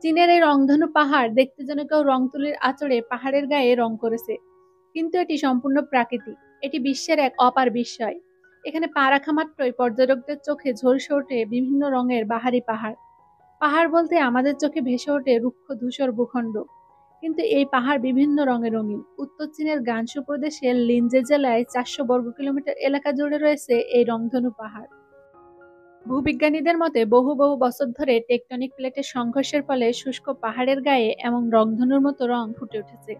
চীনের এই রংধনু পাহাড় দেখতে যেন কেউ রং তুলির আঁচড়ে পাহাড়ের গায়ে রং করেছে, কিন্তু এটি সম্পূর্ণ প্রাকৃতিক। এটি বিশ্বের এক অপার বিস্ময়। এখানে পা রাখা মাত্রই পর্যটকদের চোখে ঝলসে ওঠে বিভিন্ন রঙের বাহারি পাহাড়। পাহাড় বলতে আমাদের চোখে ভেসে ওঠে রুক্ষ ধূসর ভূখণ্ড, কিন্তু এই পাহাড় বিভিন্ন রঙে রঙিন। উত্তর চীনের গানসু প্রদেশের লিনজে জেলায় 400 বর্গ কিলোমিটার এলাকা জুড়ে রয়েছে এই রংধনু পাহাড়। ভূবিজ্ঞানীদের মতে বহু বহু বছর ধরে টেকটনিক প্লেটের সংঘর্ষের ফলে শুষ্ক পাহাড়ের গায়ে এমন রংধনুর মতো রং ফুটে উঠেছে।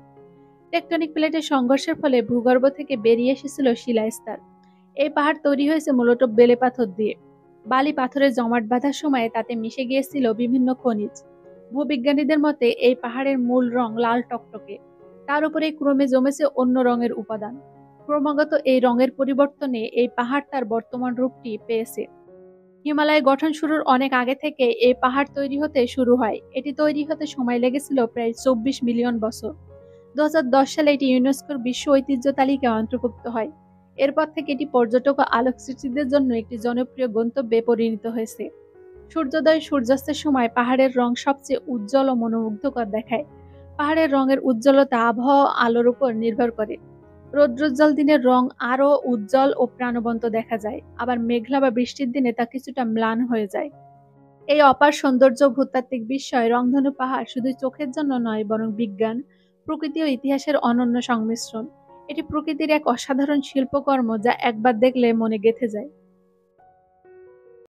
টেকটনিক প্লেটের সংঘর্ষের ফলে ভূগর্ভ থেকে বেরিয়ে এসেছিল শিলাস্তর। এই পাহাড় তৈরি হয়েছে মূলত বেলে পাথর দিয়ে। বালি পাথরের জমাট বাঁধার সময় তাতে মিশে গিয়েছিল বিভিন্ন খনিজ। ভূবিজ্ঞানীদের মতে এই পাহাড়ের মূল রং লাল টকটকে, তার উপরে ক্রমে জমেছে অন্য রঙের উপাদান। ক্রমাগত এই রঙের পরিবর্তনে এই পাহাড় তার বর্তমান রূপটি পেয়েছে। হিমালয় গঠন শুরুর অনেক আগে থেকে এই পাহাড় তৈরি হতে শুরু হয়। এটি তৈরি হতে সময় লেগেছিল প্রায় 24 মিলিয়ন বছর। 2010 সালে এটি ইউনেস্কোর বিশ্ব ঐতিহ্য তালিকায় অন্তর্ভুক্ত হয়। এরপর থেকে এটি পর্যটক ও আলোকচিত্রীদের জন্য একটি জনপ্রিয় গন্তব্যে পরিণত হয়েছে। সূর্যোদয় সূর্যাস্তের সময় পাহাড়ের রং সবচেয়ে উজ্জ্বল ও মনোমুগ্ধকর দেখায়। পাহাড়ের রঙের উজ্জ্বলতা আবহাওয়া ও আলোর উপর নির্ভর করে। রৌদ্রোজ্জ্বল দিনের রং আরো উজ্জ্বল ও প্রাণবন্ত দেখা যায়, আবার মেঘলা বা বৃষ্টির দিনে তা কিছুটা ম্লান হয়ে যায়। এই অপার সৌন্দর্য ভূতাত্ত্বিক বিস্ময় রংধনু পাহাড় শুধু চোখের জন্য নয়, বরং বিজ্ঞান, প্রকৃতি ও ইতিহাসের অনন্য সংমিশ্রণ। এটি প্রকৃতির এক অসাধারণ শিল্পকর্ম, যা একবার দেখলে মনে গেঁথে যায়।